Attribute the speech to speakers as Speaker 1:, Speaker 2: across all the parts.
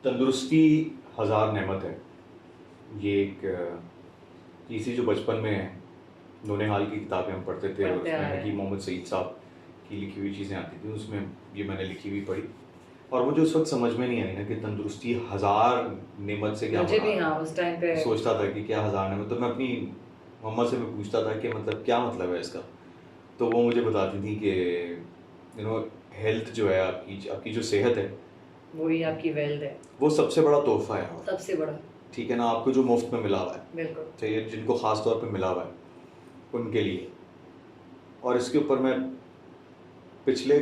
Speaker 1: तंदुरुस्ती हज़ार नेमत है। ये एक चीज़ जो बचपन में नूने-हाल की किताबें हम पढ़ते थे और
Speaker 2: पढ़ते आ
Speaker 1: उसमें
Speaker 2: रहे
Speaker 1: हकीम
Speaker 2: हैं।
Speaker 1: मोहम्मद सईद साहब की लिखी हुई चीज़ें आती थी, उसमें ये मैंने लिखी हुई पढ़ी और मुझे उस वक़्त समझ में नहीं आई ना कि तंदुरुस्ती हज़ार नेमत से क्या
Speaker 2: मुझे भी
Speaker 1: मुराद
Speaker 2: हाँ,
Speaker 1: है।
Speaker 2: उस टाइम पे
Speaker 1: सोचता था कि क्या हज़ार नेमत, तो मैं अपनी मम्मा से मैं पूछता था कि मतलब क्या मतलब है इसका? तो वो मुझे बताती थी कि हेल्थ जो है आपकी आपकी जो सेहत है,
Speaker 2: वही आपकी वेल्थ है,
Speaker 1: वो सबसे बड़ा तोहफ़ा है और
Speaker 2: सबसे बड़ा।
Speaker 1: ठीक है ना, आपको जो मुफ़्त में मिला हुआ है,
Speaker 2: बिल्कुल।
Speaker 1: चाहिए जिनको ख़ास तौर पे मिला हुआ है, उनके लिए। और इसके ऊपर मैं पिछले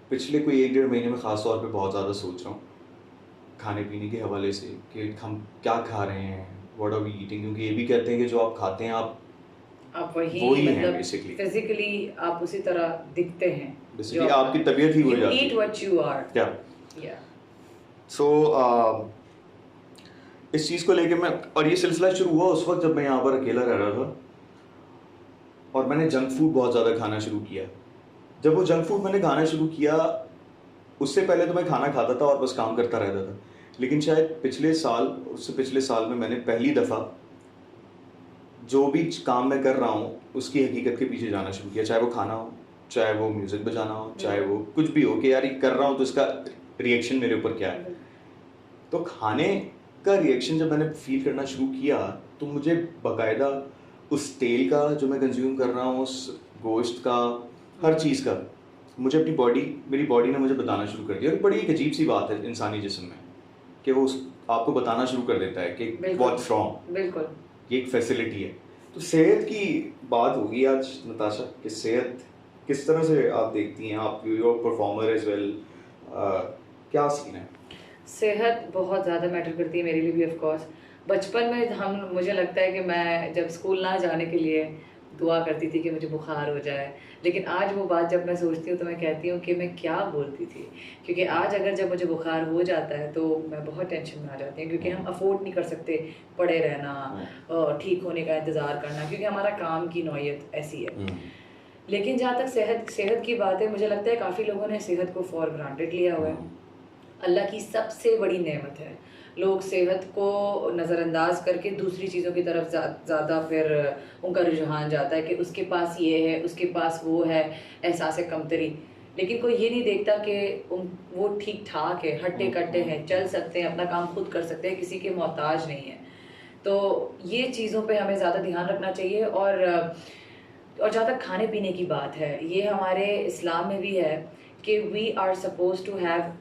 Speaker 1: पिछले कोई 1 डेढ़ महीने में ख़ास तौर पे बहुत ज़्यादा सोच रहा हूँ, खाने-पीने के हवाले से कि हम क्या खा रहे हैं, व्हाट आर वी ईटिंग, क्योंकि ये भी कहते हैं कि जो आप खाते हैं आप
Speaker 2: आप वही
Speaker 1: वो ही हैं
Speaker 2: मतलब
Speaker 1: बेसिकली।
Speaker 2: फिज़िकली आप उसी तरह दिखते हैं, जो
Speaker 1: बेसिकली
Speaker 2: आप
Speaker 1: आपकी
Speaker 2: खाते हैं।
Speaker 1: तबीयत ही हो
Speaker 2: यू
Speaker 1: जाती
Speaker 2: ईट
Speaker 1: है।
Speaker 2: What you are.
Speaker 1: क्या?
Speaker 2: या
Speaker 1: सो इस चीज़ को लेके मैं, और ये सिलसिला शुरू हुआ उस वक़्त जब मैं यहाँ पर अकेला रह रहा था और मैंने जंक फूड बहुत ज़्यादा खाना शुरू किया। जब वो जंक फूड मैंने खाना शुरू किया, उससे पहले तो मैं खाना खाता था और बस काम करता रहता था। लेकिन शायद पिछले साल, उससे पिछले साल में मैंने पहली दफ़ा जो भी काम मैं कर रहा हूँ, उसकी हकीकत के पीछे जाना शुरू किया। चाहे वो खाना हो, चाहे वो म्यूज़िक बजाना हो, चाहे वो कुछ भी हो कि यार ये कर रहा हूँ तो इसका रिएक्शन मेरे ऊपर क्या है। तो खाने का रिएक्शन जब मैंने फ़ील करना शुरू किया, तो मुझे बाकायदा उस तेल का जो मैं कंज़्यूम कर रहा हूँ, उस गोश्त का, हर चीज़ का, मुझे मेरी बॉडी ने मुझे बताना शुरू कर दिया। और बड़ी एक अजीब-सी बात है इंसानी जिस्म में कि वो आपको बताना शुरू कर देता है कि व्हाट्स रॉन्ग।
Speaker 2: बिल्कुल।
Speaker 1: ये एक फैसिलिटी है। तो सेहत की बात होगी आज नताशा, कि सेहत किस तरह से आप देखती हैं? आप you are performer as well, क्या सीन है?
Speaker 2: सेहत बहुत ज़्यादा मैटर करती है मेरे लिए भी ऑफ कोर्स। बचपन में मुझे लगता है कि मैं जब स्कूल ना जाने के लिए दुआ करती थी कि मुझे बुखार हो जाए। लेकिन आज वो बात जब मैं सोचती हूँ तो मैं कहती हूँ कि मैं क्या बोलती थी। क्योंकि आज अगर जब मुझे बुखार हो जाता है तो मैं बहुत टेंशन में आ जाती हूँ, क्योंकि हम अफ़ोर्ड नहीं कर सकते पड़े रहना, ठीक होने का इंतज़ार करना, क्योंकि हमारा काम की नौइयत ऐसी है। लेकिन जहाँ तक सेहत सेहत की बात है, मुझे लगता है काफ़ी लोगों ने सेहत को फॉर ग्रांटेड लिया हुआ है। अल्लाह की सबसे बड़ी नेमत है। लोग सेहत को नज़रअंदाज करके दूसरी चीज़ों की तरफ ज़्यादा फिर उनका रुझान जाता है कि उसके पास ये है, उसके पास वो है, एहसास कमतरी। लेकिन कोई ये नहीं देखता कि वो ठीक-ठाक है, हट्टे-कट्टे हैं, चल सकते हैं, अपना काम खुद कर सकते हैं, किसी के मोहताज नहीं है। तो ये चीज़ों पे हमें ज़्यादा ध्यान रखना चाहिए। और जहाँ तक खाने-पीने की बात है, ये हमारे इस्लाम में भी है कि we are supposed to have,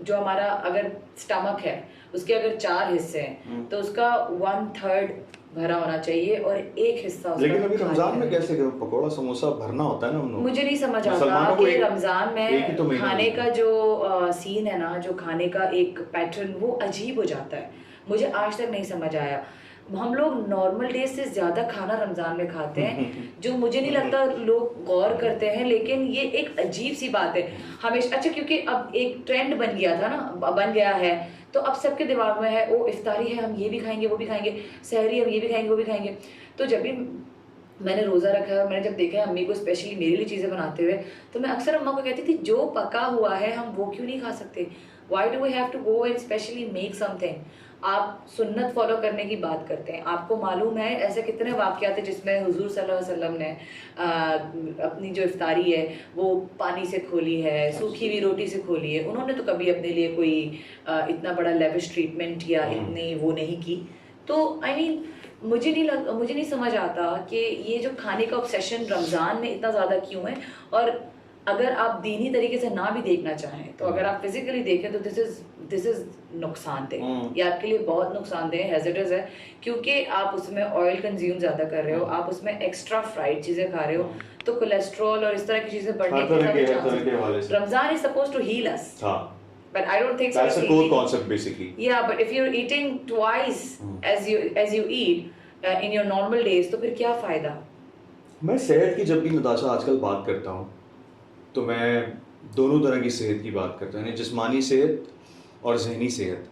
Speaker 2: जो हमारा अगर स्टमक है, उसके अगर 4 हिस्से हैं, तो उसका 1/3 भरा होना चाहिए और 1 हिस्सा उसका
Speaker 1: लेकिन अभी
Speaker 2: खाली
Speaker 1: रमज़ान में
Speaker 2: रहना
Speaker 1: कैसे पकौड़ा समोसा भरना होता है ना उन लोगों को?
Speaker 2: मुझे नहीं समझ आता
Speaker 1: मुसलमानों को
Speaker 2: कि
Speaker 1: एक
Speaker 2: रमज़ान
Speaker 1: एक ही तो
Speaker 2: में
Speaker 1: महीना
Speaker 2: खाने
Speaker 1: मिलता
Speaker 2: का
Speaker 1: है।
Speaker 2: जो सीन है ना, जो खाने का एक पैटर्न, वो अजीब हो जाता है। मुझे आज तक नहीं समझ आया। हम लोग नॉर्मल डेज़ से ज़्यादा खाना रमज़ान में खाते हैं, जो मुझे नहीं लगता लोग गौर करते हैं, लेकिन ये एक अजीब-सी बात है। हमेशा अच्छा, क्योंकि अब एक ट्रेंड बन गया था ना, बन गया है, तो अब सबके दिमाग में है, ओ इफ्तारी है, हम ये भी खाएँगे, वो भी खाएँगे, सहरी हम ये भी खाएँगे, वो भी खाएँगे। तो जब भी मैंने रोज़ा रखा है और मैंने जब देखा है अम्मी को स्पेशली मेरे लिए चीज़ें बनाते हुए, तो मैं अक्सर अम्मा को कहती थी, जो पका हुआ है हम वो क्यों नहीं खा सकते? Why do we have to go and specially make something? आप सुन्नत फ़ॉलो करने की बात करते हैं। आपको मालूम है ऐसे कितने वाक़यात हैं जिसमें हुज़ूर सल्लल्लाहु अलैहि वसल्लम ने अपनी जो इफ्तारी है वो पानी से खोली है, सूखी हुई रोटी से खोली है। उन्होंने तो कभी अपने लिए कोई इतना बड़ा लेविश ट्रीटमेंट या इतनी वो नहीं की। तो आई मीन मुझे नहीं समझ आता कि ये जो खाने का ऑब्सेशन रमज़ान में इतना ज़्यादा क्यों है। और अगर आप दीनी तरीके से ना भी देखना चाहें, तो अगर आप फिज़िकली देखें तो दिस इज़ नुकसानदेह। ये आपके लिए बहुत नुकसानदेह हैज़ार्डस है, क्योंकि आप उसमें ऑयल कंज़्यूम ज़्यादा कर रहे हो, आप उसमें एक्स्ट्रा फ्राइड चीज़ें खा रहे हो, तो कोलेस्ट्रॉल और इस तरह की चीज़ें बढ़ने
Speaker 1: हर
Speaker 2: के
Speaker 1: तरह के
Speaker 2: ज़्यादा
Speaker 1: हवाले
Speaker 2: चांसेस।
Speaker 1: से।
Speaker 2: Ramzan is supposed to heal us,
Speaker 1: हाँ,
Speaker 2: but I don't think so
Speaker 1: that's
Speaker 2: it's
Speaker 1: the core
Speaker 2: healing.
Speaker 1: concept basically.
Speaker 2: Yeah, but if you're eating twice as you eat in your normal days, तो फिर क्या फ़ायदा?
Speaker 1: मैं सेहत की जब भी नताशा आजकल बात करता हूँ, तो मैं दोनों तरह की सेहत की बात करता हूँ, यानी जिस्मानी सेहत और ज़हनी सेहत।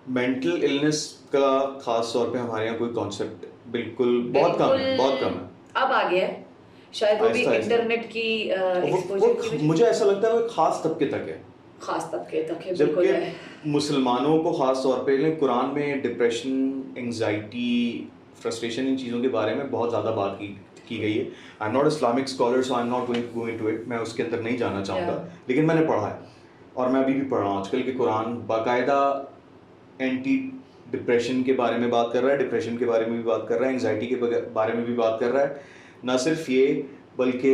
Speaker 1: मेंटल इलनेस का ख़ास तौर पे हमारे यहाँ कोई कॉन्सेप्ट बिल्कुल बहुत कम है, बहुत कम है।
Speaker 2: अब आ गया है, शायद वो भी
Speaker 1: आहिस्ता-आहिस्ता।
Speaker 2: इंटरनेट की
Speaker 1: वो
Speaker 2: एक्सपोज़र की वजह
Speaker 1: मुझे ऐसा लगता है वो एक ख़ास तबके तक है।
Speaker 2: खास तबके तक है, बिल्कुल है।
Speaker 1: जबकि मुसलमानों को ख़ास तौर पे कुरान में डिप्रेशन, एंजाइटी, फ्रस्ट्रेशन, इन चीज़ों के बारे में बहुत ज़्यादा बात की गई है। I am not Islamic scholar, so I am not going to it, मैं उसके अंदर नहीं जाना चाहूँगा, लेकिन मैंने पढ़ा है और मैं अभी भी पढ़ रहा हूँ आजकल कि कुरान बाकायदा एंटी डिप्रेशन के बारे में बात कर रहा है, डिप्रेशन के बारे में भी बात कर रहा है, एंजाइटी के बारे में भी बात कर रहा है। ना सिर्फ ये, बल्कि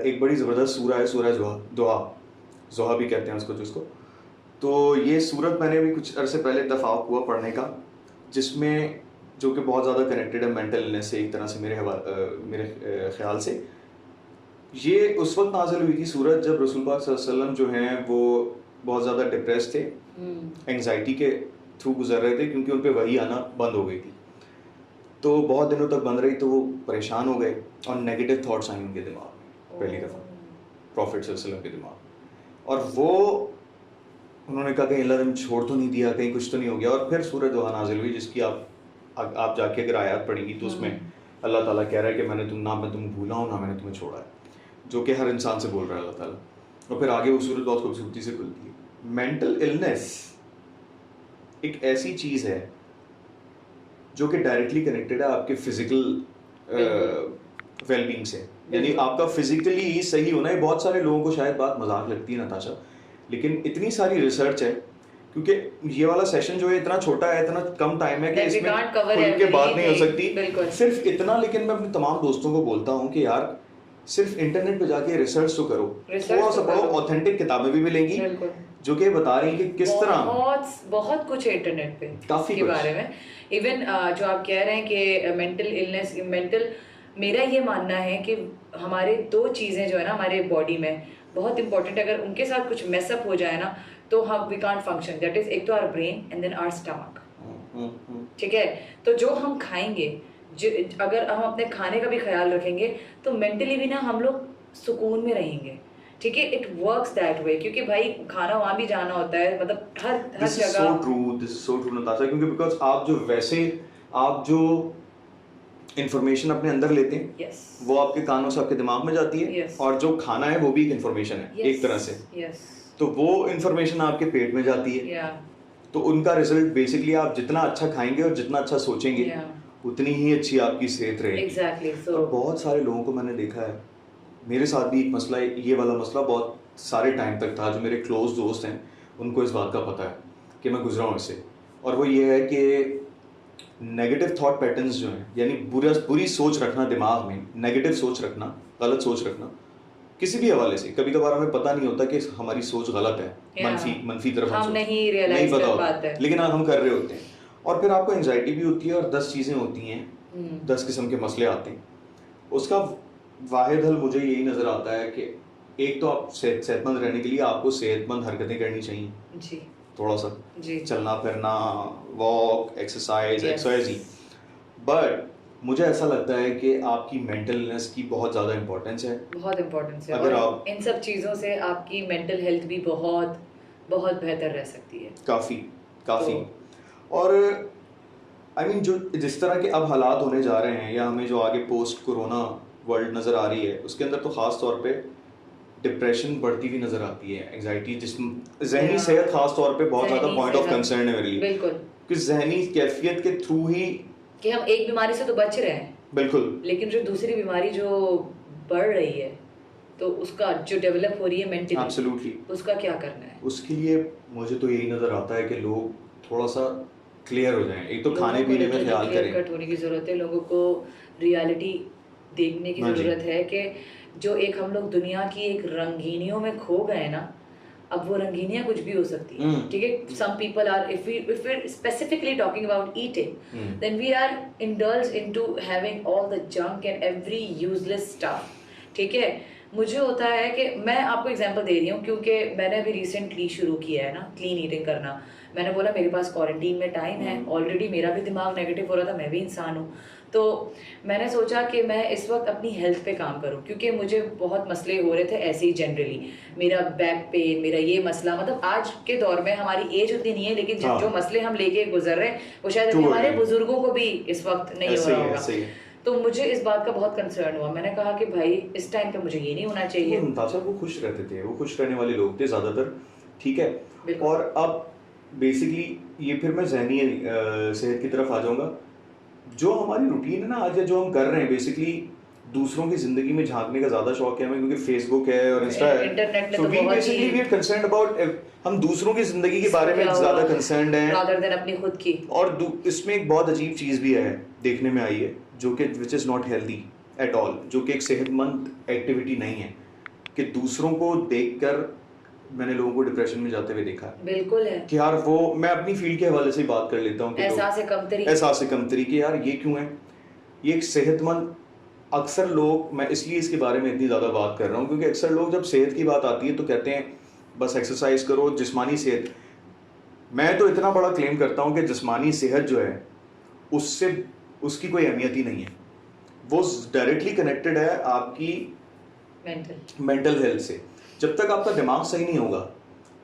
Speaker 1: एक बड़ी ज़बरदस्त सूरा है, सूरा ज़ुहा भी कहते हैं उसको, जिसको, तो ये सूरत मैंने भी कुछ अरसे पहले इत्तफाक हुआ पढ़ने का, जिसमें जो कि बहुत ज़्यादा कनेक्टेड है मेंटल इलनेस से एक तरह से, मेरे ख्याल से। ये उस वक्त नाज़िल हुई थी सूरत जब रसूल पाक सल्लल्लाहु अलैहि वसल्लम जो हैं वो बहुत ज़्यादा डिप्रेस थे, एंजाइटी के थ्रू गुजर रहे थे, क्योंकि उन पर वही आना बंद हो गई थी, तो बहुत दिनों तक बंद रही, तो वो परेशान हो गए और नेगेटिव थॉट्स आई उनके दिमाग में पहली दफ़ा, प्रॉफिट सल्लल्लाहु अलैहि वसल्लम के दिमाग में, और वो उन्होंने कहा कहीं अल्लाह ने छोड़ तो नहीं दिया, कहीं कुछ तो नहीं हो गया। और फिर सूरत ज़ुहा नाज़िल हुई, जिसकी आप जाके अगर आयत पढ़ेंगी तो उसमें अल्लाह ताला कह रहा है कि मैं तुम्हें भूला हूँ, ना मैंने तुम्हें छोड़ा है, जो कि हर इंसान से बोल रहा है अल्लाह ताला। और फिर आगे वो सूरत बहुत खूबसूरती से खुलती है। मेंटल इलनेस एक ऐसी चीज़ है जो कि डायरेक्टली कनेक्टेड है आपके फिजिकल वेलबींग से, यानी आपका फिजिकली सही होना है। बहुत सारे लोगों को शायद बात मजाक लगती है नताशा, लेकिन इतनी सारी रिसर्च है, क्योंकि ये वाला सेशन जो है इतना छोटा है, इतना कम टाइम है कि इसमें खुल के बात नहीं हो सकती। सिर्फ इतना, लेकिन मैं अपने तमाम दोस्तों को बोलता हूँ कि यार सिर्फ इंटरनेट पे जाके रिसर्च तो करो, थोड़ा सा पढ़ो, ऑथेंटिक किताबें भी मिलेंगी जो कि बता रही हैं कि किस तरह
Speaker 2: बहुत कुछ है इंटरनेट पे
Speaker 1: काफी
Speaker 2: के बारे में। इवन जो आप कह रहे हैं कि मेंटल इलनेस, मेरा ये मानना है कि हमारे दो चीज़ें जो है ना हमारे बॉडी में बहुत इंपॉर्टेंट है, अगर उनके साथ कुछ मेसअप हो जाए ना तो हम we can't function, that is एक तो our brain and then our stomach, ठीक है। तो जो हम खाएंगे, अगर हम अपने खाने का भी ख्याल रखेंगे तो मेंटली भी ना हम लोग सुकून में रहेंगे, ठीक है। इट वर्क्स दैट वे, क्योंकि भाई खाना वहाँ भी जाना होता है, मतलब हर जगह।
Speaker 1: This is so true Natasha, क्योंकि बिकॉज आप जो इंफॉर्मेशन अपने अंदर लेते हैं,
Speaker 2: yes.
Speaker 1: वो आपके कानों से आपके दिमाग में जाती है,
Speaker 2: yes.
Speaker 1: और जो खाना है वो भी एक इंफॉर्मेशन है,
Speaker 2: yes.
Speaker 1: एक तरह से,
Speaker 2: yes.
Speaker 1: तो वो इंफॉर्मेशन आपके पेट में जाती है,
Speaker 2: yeah.
Speaker 1: तो उनका रिजल्ट बेसिकली आप जितना अच्छा खाएंगे और जितना अच्छा सोचेंगे, yeah. उतनी ही अच्छी आपकी सेहत रहेगी।
Speaker 2: exactly. so,
Speaker 1: और बहुत सारे लोगों को मैंने देखा है, मेरे साथ भी एक मसला, ये वाला मसला बहुत सारे टाइम तक था। जो मेरे क्लोज दोस्त हैं उनको इस बात का पता है कि मैं गुजरा हूँ इससे, और वो ये है कि नेगेटिव थॉट पैटर्न्स जो हैं, यानी बुरी सोच रखना दिमाग में, नेगेटिव सोच रखना, गलत सोच रखना किसी भी हवाले से। कभी कभार हमें पता नहीं होता कि हमारी सोच गलत है, मनफी तरफ
Speaker 2: हम नहीं
Speaker 1: पता होता, लेकिन हम कर रहे होते हैं। और फिर आपको एंजाइटी भी होती है और 10 चीज़ें होती हैं, 10 किस्म के मसले आते हैं। उसका वाहिद हल मुझे यही नज़र आता है कि एक तो आप सेहतमंद रहने के लिए आपको सेहतमंद हरकतें करनी चाहिए
Speaker 2: जी,
Speaker 1: थोड़ा सा
Speaker 2: जी,
Speaker 1: चलना फिरना, वॉक, एक्सरसाइज, बट मुझे ऐसा लगता है कि आपकी मेंटल इलनेस की बहुत ज़्यादा इंपॉर्टेंस है,
Speaker 2: बहुत इंपॉर्टेंस है।
Speaker 1: अगर
Speaker 2: और
Speaker 1: आप
Speaker 2: इन सब चीज़ों से आपकी मेंटल हेल्थ भी बहुत बहुत बेहतर रह सकती है,
Speaker 1: काफ़ी। और आई मीन जो जिस तरह के अब हालात होने जा रहे हैं, या हमें जो आगे पोस्ट कोरोना वर्ल्ड नज़र आ रही है, उसके अंदर तो ख़ास तौर पे डिप्रेशन बढ़ती हुई नज़र आती है, एंजाइटी, जहनी सेहत ख़ास तौर पे बहुत ज़्यादा पॉइंट ऑफ कंसर्न है मेरे लिए,
Speaker 2: बिल्कुल,
Speaker 1: कि जहनी कैफियत के थ्रू ही
Speaker 2: कि हम एक बीमारी से तो बच रहे हैं,
Speaker 1: बिल्कुल,
Speaker 2: लेकिन जो दूसरी बीमारी जो बढ़ रही है, तो उसका जो डेवलप हो रही है मेंटली,
Speaker 1: एब्सोल्युटली,
Speaker 2: उसका क्या करना है।
Speaker 1: उसके लिए मुझे तो यही नज़र आता है कि लोग थोड़ा सा क्लियर हो जाएं। एक तो खाने पीने में ख्याल करें,
Speaker 2: कट होने की ज़रूरत है, लोगों को रियलिटी देखने की ज़रूरत है कि जो एक हम लोग दुनिया की एक रंगीनियों में खो गए ना, अब वो रंगीनियाँ कुछ भी हो सकती है, ठीक है। Some people are, if we specifically talking about eating, then we are indulge into having all the junk and every useless stuff, ठीक है। मुझे होता है कि मैं आपको एग्जांपल दे रही हूँ, क्योंकि मैंने अभी रिसेंटली शुरू किया है ना क्लीन ईटिंग करना। मैंने बोला मेरे पास क्वारंटीन में टाइम है, ऑलरेडी मेरा भी दिमाग नेगेटिव हो रहा था, मैं भी इंसान हूँ, तो मैंने सोचा कि मैं इस वक्त अपनी हेल्थ पे काम करूं, क्योंकि मुझे बहुत मसले हो रहे थे ऐसे ही जनरली, मेरा बैक पेन, मेरा ये मसला, मतलब आज के दौर में हमारी एज उतनी नहीं है, लेकिन जो मसले हम लेके गुजर रहे हैं वो शायद हमारे बुजुर्गों को भी इस वक्त नहीं हो रहा होगा। तो मुझे इस बात का बहुत कंसर्न हुआ, मैंने कहा कि भाई इस टाइम पे मुझे ये नहीं होना चाहिए।
Speaker 1: ताशा वो खुश रहते थे, वो खुश रहने वाले लोग थे ज़्यादातर, ठीक है।
Speaker 2: बिल्कुल।
Speaker 1: और अब बेसिकली ये फिर मैं जहनी सेहत की तरफ आ जाऊंगा। जो हमारी रूटीन है ना आज, या जो हम कर रहे हैं बेसिकली, दूसरों की जिंदगी में झांकने का ज्यादा शौक है हमें, क्योंकि फेसबुक है और इंस्टा है।
Speaker 2: इंटरनेट ने
Speaker 1: सो
Speaker 2: तो
Speaker 1: वी
Speaker 2: बहुत
Speaker 1: बेसिकली वी
Speaker 2: ही
Speaker 1: आर कंसर्न्ड अबाउट, हम दूसरों की जिंदगी के बारे में
Speaker 2: क्या
Speaker 1: ज्यादा
Speaker 2: हुआ
Speaker 1: कंसर्न्ड हैं।
Speaker 2: रादर देन अपनी खुद की।
Speaker 1: और इसमें एक बहुत अजीब चीज़ भी है, देखने में आई है, जो कि which is not healthy at all, जो कि एक सेहतमंद एक्टिविटी नहीं है, कि दूसरों को देखकर मैंने लोगों को डिप्रेशन में जाते हुए देखा है।
Speaker 2: बिल्कुल है।
Speaker 1: कि यार वो, मैं अपनी फील्ड के हवाले से ही बात कर लेता हूँ कि
Speaker 2: एहसास है कमतरी।
Speaker 1: एहसास कमतरी कि यार ये क्यों है, ये एक सेहतमंद, अक्सर लोग, मैं इसलिए इसके बारे में इतनी ज़्यादा बात कर रहा हूँ क्योंकि अक्सर लोग जब सेहत की बात आती है तो कहते हैं बस एक्सरसाइज करो, जिस्मानी सेहत। मैं तो इतना बड़ा क्लेम करता हूँ कि जिस्मानी सेहत जो है उससे उसकी कोई अहमियत ही नहीं है, वो डायरेक्टली कनेक्टेड है आपकी मेंटल हेल्थ से। जब तक आपका दिमाग सही नहीं होगा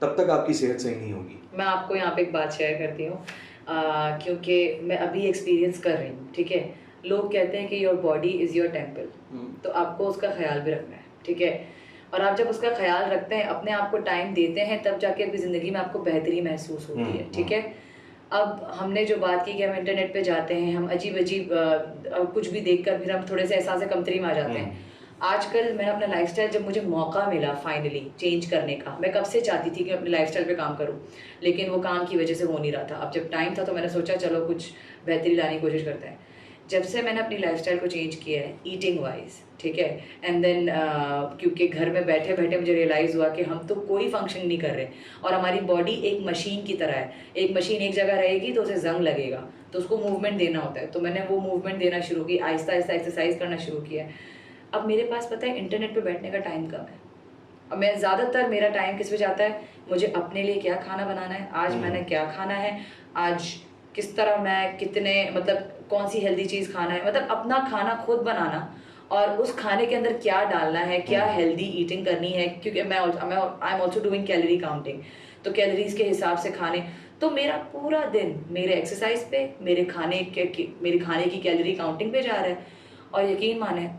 Speaker 1: तब तक आपकी सेहत सही नहीं होगी।
Speaker 2: मैं आपको यहाँ पे एक बात शेयर करती हूँ, क्योंकि मैं अभी एक्सपीरियंस कर रही हूँ, ठीक है। लोग कहते हैं कि your body is your temple, तो आपको उसका ख्याल भी रखना है, ठीक है। और आप जब उसका ख्याल रखते हैं, अपने आप को टाइम देते हैं, तब जाके अपनी ज़िंदगी में आपको बेहतरी महसूस होती है, ठीक है। अब हमने जो बात की कि हम इंटरनेट पे जाते हैं, हम अजीब अजीब कुछ भी देखकर फिर हम थोड़े से एहसास कमतरी में आ जाते हैं। आजकल मैंने अपना लाइफस्टाइल, जब मुझे मौका मिला फाइनली चेंज करने का, मैं कब से चाहती थी कि अपने लाइफस्टाइल पे काम करूं, लेकिन वो काम की वजह से हो नहीं रहा था। अब जब टाइम था तो मैंने सोचा चलो कुछ बेहतरी लाने की कोशिश करते हैं। जब से मैंने अपनी लाइफस्टाइल को चेंज किया है ईटिंग वाइज, ठीक है, एंड देन क्योंकि घर में बैठे बैठे मुझे रियलाइज़ हुआ कि हम तो कोई फंक्शन नहीं कर रहे और हमारी बॉडी एक मशीन की तरह है। एक मशीन एक जगह रहेगी तो उसे जंग लगेगा, तो उसको मूवमेंट देना होता है। तो मैंने वो मूवमेंट देना शुरू की, आहिस्ता आहिस्ता एक्सरसाइज करना शुरू किया। अब मेरे पास पता है इंटरनेट पे बैठने का टाइम कम है। अब मैं ज़्यादातर, मेरा टाइम किस पे जाता है, मुझे अपने लिए क्या खाना बनाना है, आज मैंने क्या खाना है, आज किस तरह मैं कितने, मतलब कौन सी हेल्दी चीज़ खाना है, मतलब अपना खाना खुद बनाना और उस खाने के अंदर क्या डालना है, क्या हेल्दी ईटिंग करनी है। क्योंकि I am also doing calorie counting, तो कैलोरीज के हिसाब से खाने। तो मेरा पूरा दिन मेरे एक्सरसाइज पे, मेरे खाने की कैलोरी काउंटिंग पे जा रहा है। और यकीन माने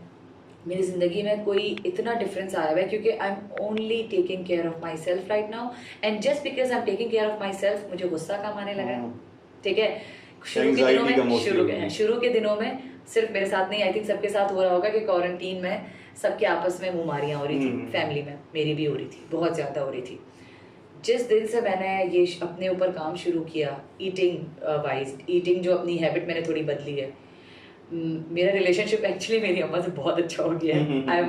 Speaker 2: मेरी ज़िंदगी में कोई इतना डिफरेंस आया हुआ है क्योंकि I am only taking care of my self right now, and just because I am taking care of my self मुझे गुस्सा कम आने लगा है, ठीक है। शुरू के दिनों में सिर्फ मेरे साथ नहीं, आई थिंक सबके साथ हो रहा होगा कि क्वारंटीन में सबके आपस में बीमारियां हो रही थी, फैमिली में मेरी भी हो रही थी, बहुत ज़्यादा हो रही थी। जिस दिन से मैंने ये अपने ऊपर काम शुरू किया ईटिंग जो अपनी हैबिट मैंने थोड़ी बदली है, मेरा रिलेशनशिप एक्चुअली मेरी अम्मा से बहुत अच्छा हो गया है।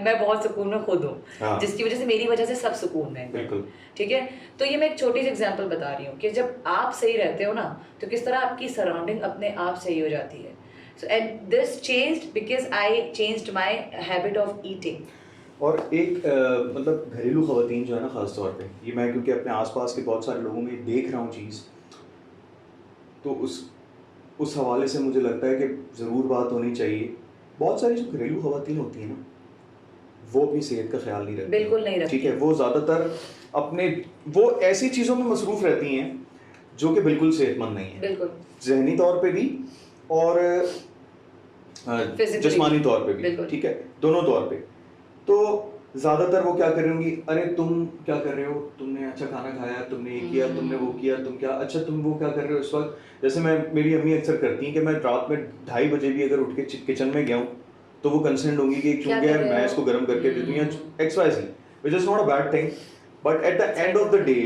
Speaker 2: मैं बहुत सुकून में खुद हूँ, जिसकी वजह से मेरी वजह से सब सुकून में है, ठीक है। तो ये मैं एक छोटी सी एग्जांपल बता रही हूँ कि जब आप सही रहते हो ना तो किस तरह आपकी सराउंडिंग अपने आप सही हो जाती है। So and this changed because I changed my habit of eating.
Speaker 1: और एक मतलब घरेलू खवातीन जो है ना, ख़ास तौर पे ये मैं क्योंकि अपने आसपास के बहुत सारे लोगों में देख रहा हूँ चीज़, तो उस हवाले से मुझे लगता है कि ज़रूर बात होनी चाहिए। बहुत सारी जो घरेलू खवातीन होती हैं ना, वो अपनी सेहत का ख्याल नहीं रखती,
Speaker 2: बिल्कुल नहीं रखती,
Speaker 1: ठीक है। वो ज़्यादातर वो ऐसी चीज़ों में मसरूफ़ रहती हैं जो कि बिल्कुल सेहतमंद नहीं है, बिल्कुल, जहनी तौर पे भी और जिस्मानी तौर पे भी, ठीक है, दोनों तौर पे। तो ज़्यादातर वो क्या कर रही होंगी, अरे तुम क्या कर रहे हो, तुमने अच्छा खाना खाया, तुमने ये किया, तुमने वो किया, तुम क्या, अच्छा तुम वो क्या कर रहे हो इस वक्त। जैसे मेरी अम्मी अक्सर करती हैं कि मैं रात में 2:30 बजे भी अगर उठ के किचन में गया हूँ तो वो कंसर्न होंगी कि क्यों गया, मैं इसको गर्म करके दे दूँ या XYZ, which is not a bad thing, but at the end of the day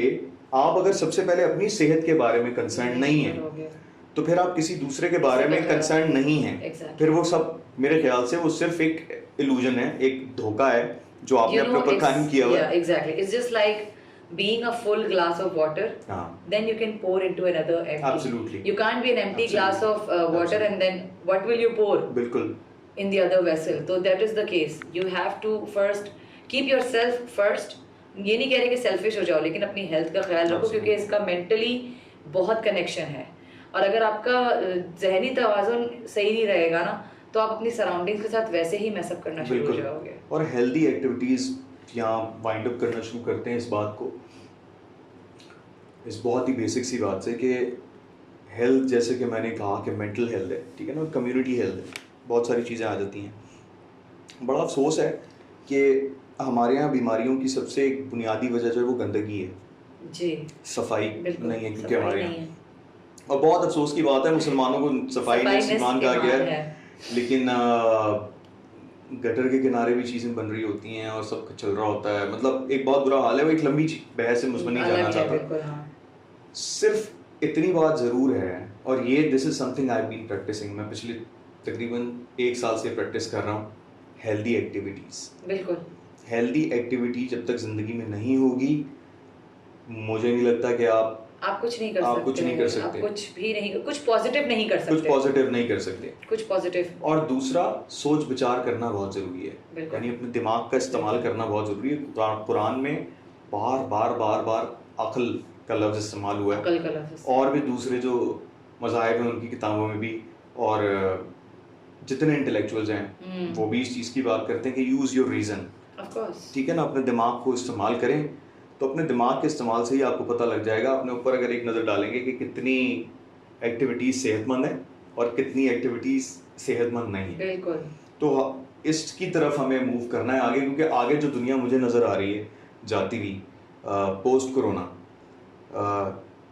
Speaker 1: आप अगर सबसे पहले अपनी सेहत के बारे में कंसर्न नहीं है तो फिर आप किसी दूसरे के बारे में कंसर्न नहीं है, फिर वो सब मेरे ख्याल से वो सिर्फ एक इल्यूजन है, एक धोखा है जो आपने अपने ऊपर कायम किया हुआ है।
Speaker 2: Exactly, it's just like being a full glass of water, then you can pour into another empty.
Speaker 1: Absolutely.
Speaker 2: You can't be an empty glass of water and then what will you pour?
Speaker 1: बिल्कुल.
Speaker 2: In the other vessel. So that is the case. You have to first keep yourself first. ये नहीं कह रहे कि selfish हो जाओ, लेकिन अपनी हेल्थ का ख्याल रखो क्योंकि इसका मेंटली बहुत कनेक्शन है। और अगर आपका जहनी तवाज़ुन सही नहीं रहेगा ना तो आप अपनी सराउंडिंग्स के साथ वैसे ही मैसअप करना शुरू हो जाओगे।
Speaker 1: और हेल्दी एक्टिविटीज़ यहाँ वाइंड अप करना शुरू करते हैं इस बात को, इस बहुत ही बेसिक सी बात से कि हेल्थ, जैसे कि मैंने कहा कि मेंटल हेल्थ है, ठीक है ना, कम्युनिटी हेल्थ है, बहुत सारी चीज़ें आ जाती हैं। बड़ा अफसोस है कि हमारे यहाँ बीमारियों की सबसे एक बुनियादी वजह जो है वो गंदगी है,
Speaker 2: जी
Speaker 1: सफाई
Speaker 2: बिल्कुल,
Speaker 1: नहीं है, क्योंकि
Speaker 2: सफाई
Speaker 1: हमारे
Speaker 2: नहीं
Speaker 1: यहाँ,
Speaker 2: है।
Speaker 1: और बहुत अफसोस की बात है, मुसलमानों को सफाई में
Speaker 2: सफाईनेस
Speaker 1: ईमान कहा गया
Speaker 2: ईमान
Speaker 1: है,
Speaker 2: है।
Speaker 1: लेकिन गटर के किनारे भी चीज़ें बन रही होती हैं और सब कुछ चल रहा होता है, मतलब एक बहुत बुरा हाल है। वो एक लंबी बहस है, उसमें नहीं
Speaker 2: अलग
Speaker 1: जाना
Speaker 2: है
Speaker 1: चाहता।
Speaker 2: बिल्कुल, हाँ।
Speaker 1: सिर्फ इतनी बात ज़रूर है, और ये this is something I been practicing, मैं पिछले तकरीबन 1 साल से प्रैक्टिस कर रहा हूँ, हेल्दी एक्टिविटीज़।
Speaker 2: बिल्कुल,
Speaker 1: हेल्दी एक्टिविटी जब तक ज़िंदगी में नहीं होगी, मुझे नहीं लगता कि
Speaker 2: आप कुछ नहीं कर
Speaker 1: आप
Speaker 2: सकते
Speaker 1: कुछ नहीं कर
Speaker 2: आप
Speaker 1: सकते,
Speaker 2: कुछ भी नहीं, कुछ पॉजिटिव नहीं कर
Speaker 1: कुछ
Speaker 2: सकते,
Speaker 1: पॉजिटिव नहीं कर सकते।
Speaker 2: कुछ पॉजिटिव।
Speaker 1: और दूसरा, सोच विचार करना बहुत ज़रूरी है,
Speaker 2: बिल्कुल।
Speaker 1: यानी अपने दिमाग का इस्तेमाल करना बहुत ज़रूरी है। कुरान में बार बार बार बार अक्ल का लफ्ज़ इस्तेमाल हुआ है,
Speaker 2: अकल का लफ्ज़।
Speaker 1: और भी दूसरे जो मज़ाहिब हैं उनकी किताबों में भी, और जितने इंटेलेक्चुअल्स हैं वो भी इस चीज़ की बात करते हैं कि use your reason.
Speaker 2: Of course.
Speaker 1: ठीक है ना, अपने दिमाग को इस्तेमाल करें, तो अपने दिमाग के इस्तेमाल से ही आपको पता लग जाएगा। अपने ऊपर अगर एक नज़र डालेंगे कि कितनी एक्टिविटीज़ सेहतमंद है और कितनी एक्टिविटीज़ सेहतमंद नहीं है,
Speaker 2: बिल्कुल।
Speaker 1: तो इसकी तरफ हमें मूव करना है आगे, क्योंकि आगे जो दुनिया मुझे नज़र आ रही है जाती हुई पोस्ट कोरोना,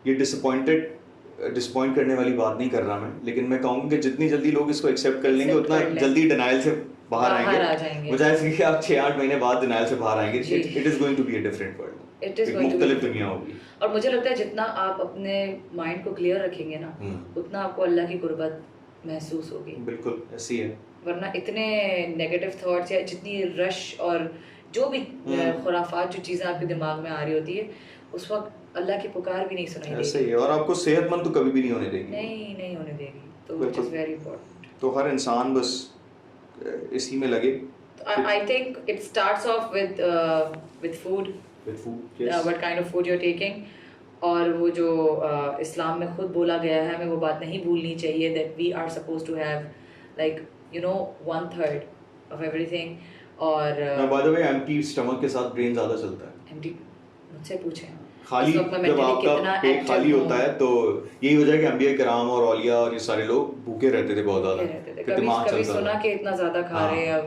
Speaker 1: ये डिसअपॉइंट करने वाली बात नहीं कर रहा मैं, लेकिन मैं कहूँगा कि जितनी जल्दी लोग इसको एक्सेप्ट कर लेंगे
Speaker 2: Accept
Speaker 1: उतना
Speaker 2: कर लें।
Speaker 1: जल्दी डिनाइल से बाहर
Speaker 2: आ
Speaker 1: आएंगे।
Speaker 2: जाएंगे।
Speaker 1: बजाय इसके कि आप 6-8 महीने बाद डिनाइल से बाहर आएंगे,
Speaker 2: जी।
Speaker 1: It is going to be a different world,
Speaker 2: It is
Speaker 1: एक
Speaker 2: going to be
Speaker 1: मुख्तलिफ
Speaker 2: different.
Speaker 1: दुनिया होगी।
Speaker 2: और मुझे लगता है जितना आप अपने माइंड को क्लियर रखेंगे ना, उतना आपको अल्लाह की कुर्बत महसूस होगी।
Speaker 1: बिल्कुल ऐसी है।
Speaker 2: वरना इतने नेगेटिव थॉट्स या जितनी रश और जो भी खुराफात जो चीज़ें आपके दिमाग में आ रही होती है, उस वक्त अल्लाह की पुकार भी नहीं सुनाई
Speaker 1: ऐसे
Speaker 2: देगी।
Speaker 1: ही है, और आपको सेहतमंद तो कभी भी नहीं होने देगी।
Speaker 2: नहीं होने देगी, तो इट
Speaker 1: बिल्कुल।
Speaker 2: Is very important.
Speaker 1: तो हर इंसान बस इसी में लगे।
Speaker 2: I think it starts off with food,
Speaker 1: With food, yes.
Speaker 2: what kind of food you're taking, और वो जो इस्लाम में खुद बोला गया है, हमें वो बात नहीं भूलनी चाहिए that we are supposed to have like 1/3 of everything, और
Speaker 1: Now, by the way, empty stomach के साथ ब्रेन ज़्यादा चलता है।
Speaker 2: empty, मुझसे पूछें
Speaker 1: खाली,
Speaker 2: इस वक्त मैं
Speaker 1: जब
Speaker 2: mentally
Speaker 1: आपका
Speaker 2: कितना
Speaker 1: पेट
Speaker 2: active
Speaker 1: खाली
Speaker 2: हूँ।
Speaker 1: होता है तो यही वजह है कि अंबिया किराम और औलिया और ये सारे लोग भूखे रहते थे बहुत ज़्यादा,
Speaker 2: रहते थे।
Speaker 1: फिर
Speaker 2: कभी
Speaker 1: दिमाग
Speaker 2: कभी
Speaker 1: चलता
Speaker 2: सुना
Speaker 1: था।
Speaker 2: कि इतना ज़्यादा खा
Speaker 1: हाँ।
Speaker 2: रहे हैं।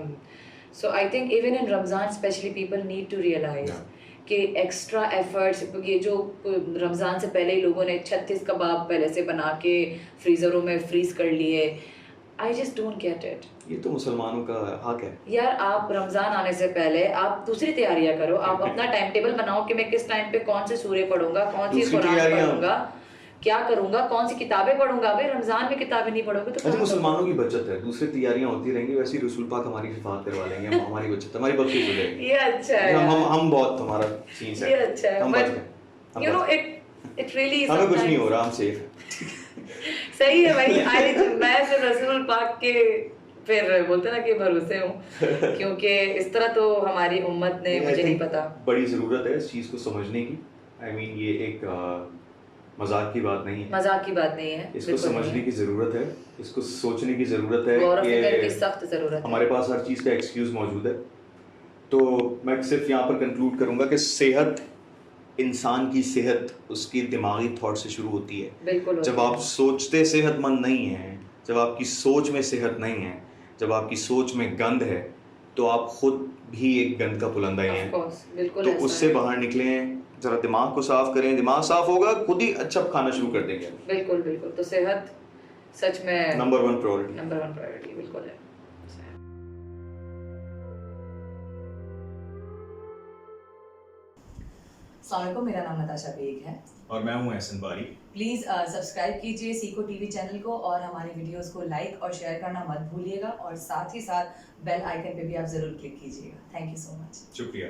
Speaker 2: So I think even in Ramzan specially people need to realise
Speaker 1: Yeah.
Speaker 2: कि एक्स्ट्रा एफर्ट्स, ये जो रमज़ान से पहले ही लोगों ने 36 कबाब पहले से बना के फ्रीज़रों में फ्रीज कर लिए। I just don't get it.
Speaker 1: ये तो मुसलमानों का हक है।
Speaker 2: यार आप रमज़ान आने से पहले आप दूसरी तैयारियां करो, आप अपना टाइम टेबल बनाओ कि मैं किस टाइम पे कौन से सूर्य पढ़ूंगा, कौन सी
Speaker 1: दूसरी
Speaker 2: कुरान
Speaker 1: तैयारियां-
Speaker 2: पढ़ूंगा, क्या करूंगा, कौन सी किताबें पढ़ूंगा। भाई रमज़ान में किताबें नहीं पढ़ोगे तो
Speaker 1: अच्छा,
Speaker 2: कहाँ
Speaker 1: मुसलमानों की बचत है, दूसरी तैयारियां होती रहेंगी, वैसे ही रसूल पाक हमारी हिफाजत करवा लेंगे, हम हमारी बचत, हमारी बख्शिश हो जाएगी।
Speaker 2: ये अच्छा है
Speaker 1: हम बहुत, हमारा सीन है,
Speaker 2: ये अच्छा है,
Speaker 1: हम
Speaker 2: but
Speaker 1: बच गए, हम
Speaker 2: you know
Speaker 1: बच गए।
Speaker 2: it really
Speaker 1: हमें कुछ नहीं
Speaker 2: sometimes-
Speaker 1: हो रहा, हम सेफ हैं।
Speaker 2: सही है भाई। मैं सिर्फ रसूल पाक के फिर बोलते ना कि भरोसे हूँ, क्योंकि इस तरह तो हमारी उम्मत ने, मुझे नहीं पता।
Speaker 1: बड़ी ज़रूरत है इस चीज़ को समझने की। आई मीन ये एक मजाक की बात नहीं है,
Speaker 2: मजाक की बात नहीं है,
Speaker 1: इसको
Speaker 2: बिल्कुल नहीं
Speaker 1: समझने
Speaker 2: है।
Speaker 1: की ज़रूरत है, इसको सोचने की ज़रूरत है
Speaker 2: गौर फिक्र की
Speaker 1: कि
Speaker 2: सख्त ज़रूरत है।
Speaker 1: हमारे पास हर चीज़ का एक्सक्यूज़ मौजूद है। तो मैं सिर्फ यहाँ पर कंक्लूड करूँगा कि सेहत, इंसान की सेहत उसकी दिमागी थॉट से शुरू होती है।
Speaker 2: बिल्कुल
Speaker 1: जब आप सोचते सेहतमंद नहीं हैं, जब आपकी सोच में सेहत नहीं है, जब आपकी सोच में गंद है, तो आप खुद भी एक गंद का पुलंदा ही हैं।
Speaker 2: बिल्कुल
Speaker 1: तो
Speaker 2: ऐसा
Speaker 1: उससे
Speaker 2: है।
Speaker 1: बाहर निकलें, जरा दिमाग को साफ करें, दिमाग साफ होगा खुद ही अच्छा खाना शुरू कर देंगे।
Speaker 2: बिल्कुल बिल्कुल। तो सेहत सच में
Speaker 1: नंबर 1 प्रायोरिटी।
Speaker 2: नंबर 1 प्रायोरिटी बिल्कुल है। अस्सलामुअलैकुम, मेरा नाम नताशा बेग है
Speaker 1: और मैं हूँ एहसन बारी।
Speaker 2: प्लीज़ सब्सक्राइब कीजिए सीको टीवी चैनल को, और हमारी वीडियोस को लाइक और शेयर करना मत भूलिएगा, और साथ ही साथ बेल आइकन पे भी आप ज़रूर क्लिक कीजिएगा। Thank you so much.
Speaker 1: शुक्रिया।